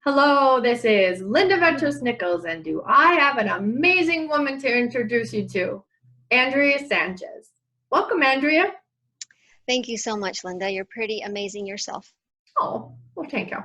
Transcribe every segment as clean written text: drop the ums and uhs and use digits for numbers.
Hello, this is Linda Vettrus-Nichols, and do I have an amazing woman to introduce you to, Andrea Sanchez. Welcome, Andrea. Thank you so much, Linda. You're pretty amazing yourself. Oh, well, thank you.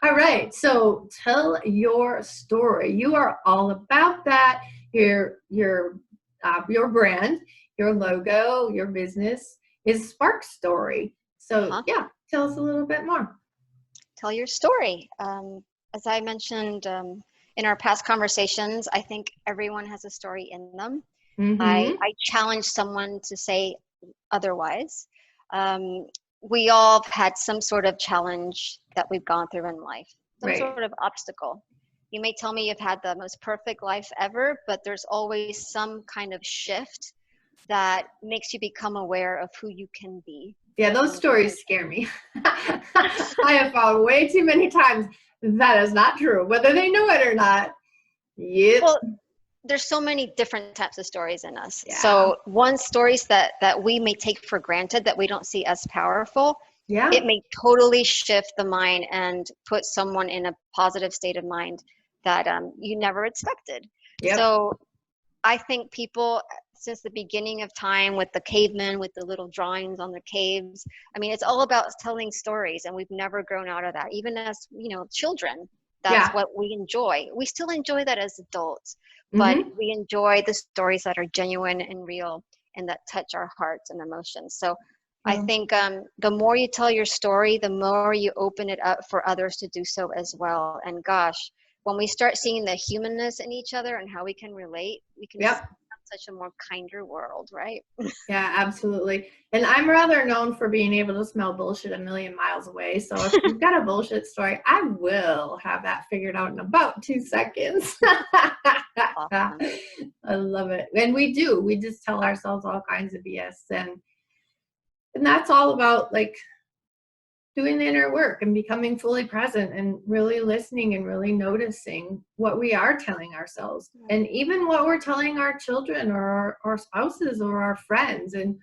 All right, so tell your story. You are all about that. Your brand, your logo, your business is Spark Story. So yeah, tell us a little bit more. Tell your story. As I mentioned in our past conversations, I think everyone has a story in them. Mm-hmm. I challenge someone to say otherwise. We all have had some sort of challenge that we've gone through in life, some sort of obstacle. You may tell me you've had the most perfect life ever, but there's always some kind of shift that makes you become aware of who you can be. Yeah, those stories scare me. I have found way too many times that is not true, whether they know it or not. Yep. Well, there's so many different types of stories in us. Yeah. So one stories that we may take for granted that we don't see as powerful, it may totally shift the mind and put someone in a positive state of mind that you never expected. Yep. So I think people, since the beginning of time with the cavemen, with the little drawings on the caves, I mean, it's all about telling stories, and we've never grown out of that. Even as, children, that's what we enjoy. We still enjoy that as adults, but we enjoy the stories that are genuine and real and that touch our hearts and emotions. So I think the more you tell your story, the more you open it up for others to do so as well. And gosh, when we start seeing the humanness in each other and how we can relate, we can have such a more kinder world, right? Yeah, absolutely. And I'm rather known for being able to smell bullshit a million miles away. So if you've got a bullshit story, I will have that figured out in about 2 seconds. Awesome. I love it. And we just tell ourselves all kinds of BS. And that's all about like doing the inner work and becoming fully present and really listening and really noticing what we are telling ourselves and even what we're telling our children or our spouses or our friends, and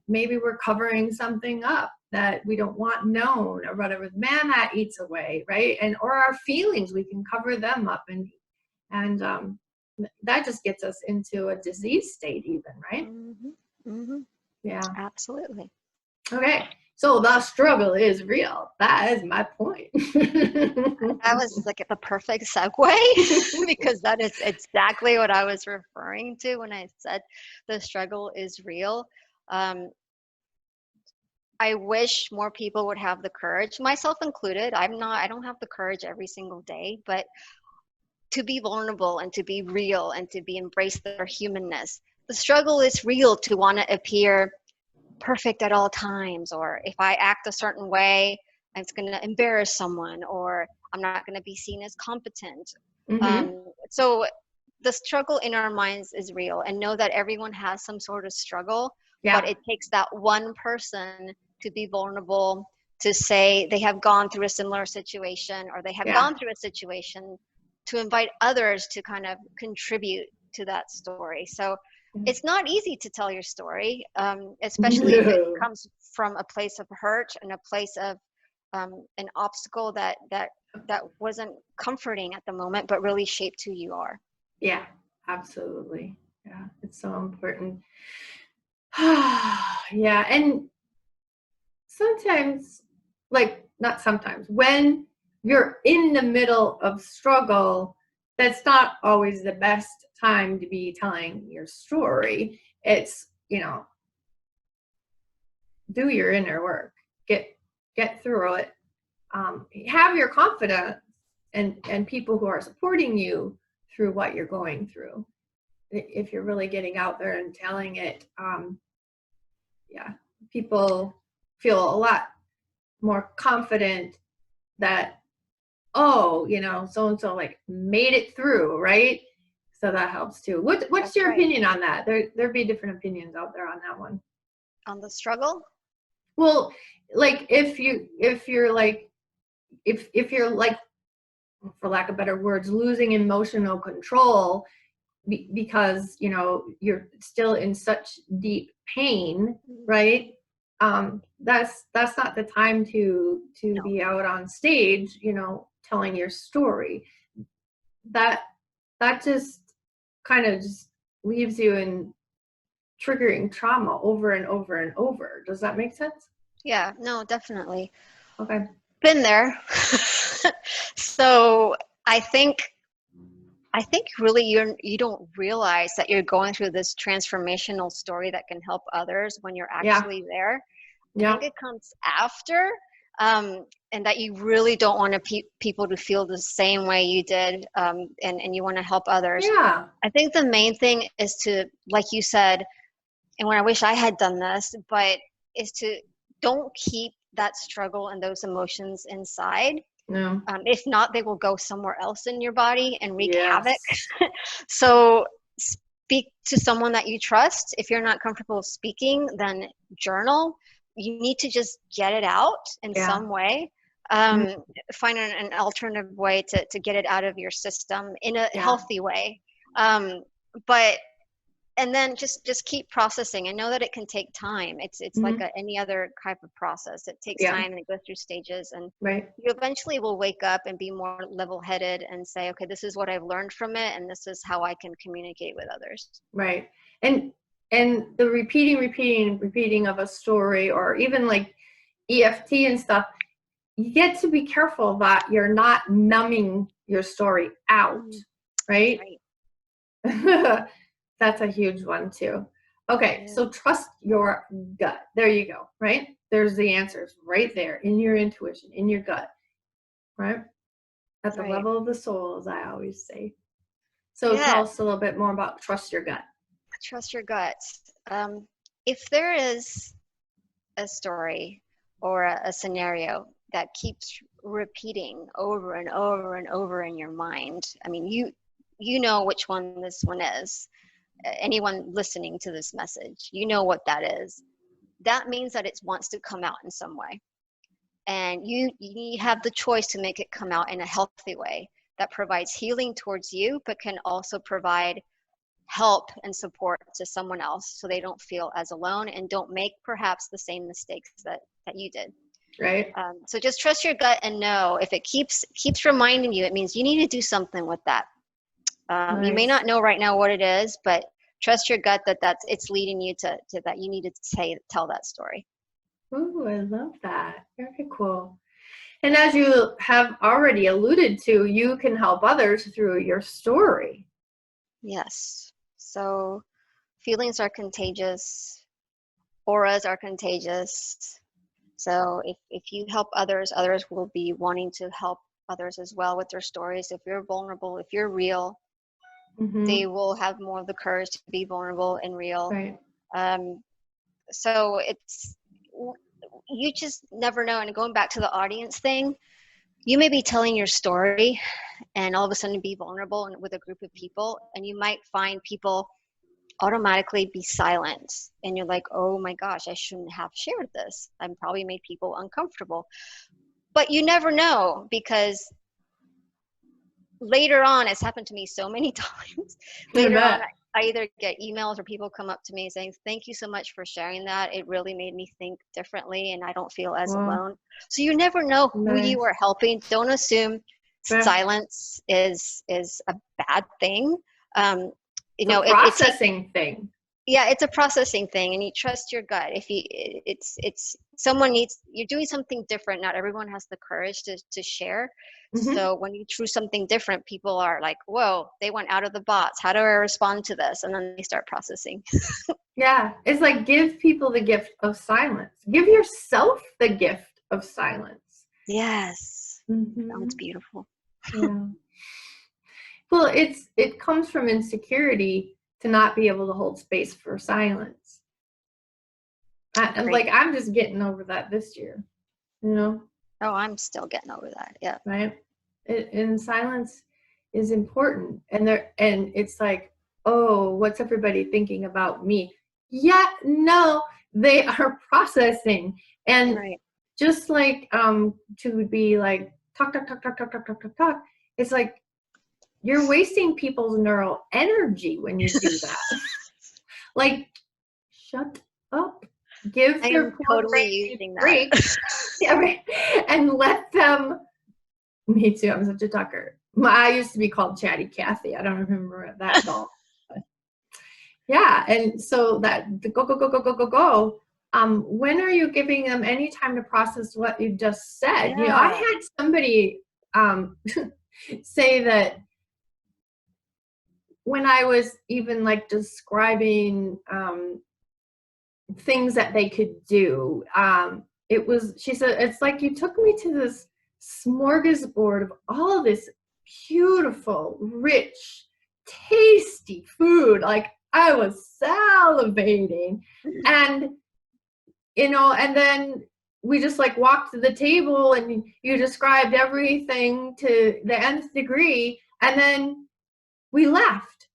maybe we're covering something up that we don't want known or whatever. Man, that eats away, right? And or our feelings, we can cover them up, and that just gets us into a disease state even, right? Yeah, absolutely. Okay. So the struggle is real. That is my point. That was like the perfect segue because that is exactly what I was referring to when I said the struggle is real. I wish more people would have the courage, myself included. I don't have the courage every single day, but to be vulnerable and to be real and to embrace their humanness. The struggle is real to want to appear perfect at all times, or if I act a certain way, it's going to embarrass someone, or I'm not going to be seen as competent. So the struggle in our minds is real, and know that everyone has some sort of struggle, but it takes that one person to be vulnerable, to say they have gone through a similar situation, or they have gone through a situation, to invite others to kind of contribute to that story. So it's not easy to tell your story, especially if it comes from a place of hurt and a place of an obstacle that wasn't comforting at the moment, but really shaped who you are. Yeah, absolutely. Yeah, it's so important. Yeah, and sometimes, not sometimes, when you're in the middle of struggle, that's not always the best time to be telling your story. It's, do your inner work, get through it, have your confidence and people who are supporting you through what you're going through. If you're really getting out there and telling it, people feel a lot more confident that, so-and-so like made it through, right? So that helps too. What's your opinion on that? There'd be different opinions out there on that one. On the struggle? Well, like if you're like, for lack of better words, losing emotional control because, you're still in such deep pain, right? that's not the time to No. be out on stage, you know, telling your story. That just kind of just leaves you in triggering trauma over and over and over. Does that make sense? Yeah, no, definitely. Okay. Been there. So I think really you don't realize that you're going through this transformational story that can help others when you're actually there. I think it comes after, and that you really don't want people to feel the same way you did, and you want to help others. Yeah. I think the main thing is to, like you said, and when I wish I had done this, but is to don't keep that struggle and those emotions inside. No. If not, they will go somewhere else in your body and wreak havoc. Yes. So speak to someone that you trust. If you're not comfortable speaking, then journal. You need to just get it out in some way. Find an alternative way to get it out of your system in a healthy way. But and then just keep processing. I know that it can take time. It's like any other type of process. It takes time and it goes through stages, and you eventually will wake up and be more level-headed and say, okay, this is what I've learned from it, and this is how I can communicate with others. Right. And the repeating of a story, or even like EFT and stuff, you get to be careful that you're not numbing your story out, right? That's a huge one too. Okay, so trust your gut. There you go, right? There's the answers right there in your intuition, in your gut, right? At the level of the soul, as I always say. So tell us a little bit more about trust your gut. Trust your gut. If there is a story or a scenario that keeps repeating over and over and over in your mind, I mean, you know which one this one is. Anyone listening to this message, you know what that is. That means that it wants to come out in some way. And you have the choice to make it come out in a healthy way that provides healing towards you, but can also provide help and support to someone else so they don't feel as alone and don't make perhaps the same mistakes that you did. Right. So just trust your gut and know if it keeps reminding you, it means you need to do something with that. You may not know right now what it is, but trust your gut that it's leading you to that you need to tell that story. Ooh, I love that. Very cool. And as you have already alluded to, you can help others through your story. Yes. So feelings are contagious. Auras are contagious. So if you help others, others will be wanting to help others as well with their stories. If you're vulnerable, if you're real, they will have more of the courage to be vulnerable and real. Right. So you just never know. And going back to the audience thing, you may be telling your story and all of a sudden be vulnerable and with a group of people, and you might find people automatically be silent, and you're like, oh my gosh, I shouldn't have shared this. I probably made people uncomfortable. But you never know, because later on, it's happened to me so many times. Later on, I either get emails or people come up to me saying, thank you so much for sharing that. It really made me think differently and I don't feel as alone. So you never know who you are helping. Don't assume silence is a bad thing. It's a processing thing. Yeah, it's a processing thing, and you trust your gut. If it's someone you're doing something different. Not everyone has the courage to share. So when you choose something different, people are like, whoa, they went out of the box. How do I respond to this? And then they start processing. Yeah, it's like give people the gift of silence. Give yourself the gift of silence. Yes, sounds beautiful. Yeah. Well, it comes from insecurity to not be able to hold space for silence. I'm just getting over that this year, you know? Oh, I'm still getting over that. Yeah. Right. And silence is important. And it's like, oh, what's everybody thinking about me? Yeah, no, they are processing. And just like to be like talk, it's like you're wasting people's neural energy when you do that. Like, shut up. give I their am poor totally crazy using that. freaks, yeah, right, and let them. Me too. I'm such a talker. I used to be called Chatty Cathy. I don't remember that at all. Yeah, and so that the go go go go go go go. When are you giving them any time to process what you just said? You know, I Yeah. had somebody say that when I was even like describing things that they could do, it was, she said, it's like you took me to this smorgasbord of all this beautiful, rich, tasty food. Like I was salivating. And, you know, and then we just like walked to the table and you described everything to the nth degree. And then we left.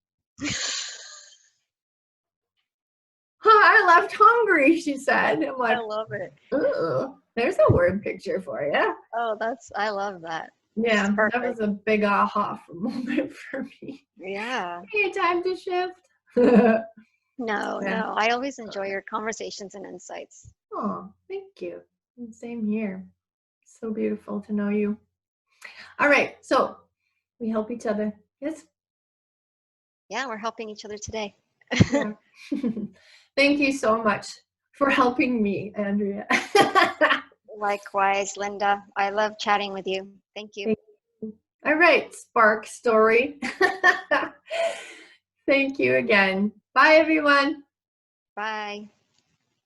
I left hungry, she said. I'm I like, love it. ooh, there's a word picture for you. Oh, I love that. This is Yeah, that was perfect. a big aha moment for me. Yeah. Hey, time to shift. No, Yeah. no. I always enjoy your conversations and insights. Oh, thank you. And same here. So beautiful to know you. All right, so we help each other. Yes? Yeah, we're helping each other today. Yeah. Thank you so much for helping me, Andrea. Likewise, Linda. I love chatting with you. Thank you. Thank you. All right, Spark Story. Thank you again. Bye, everyone. Bye.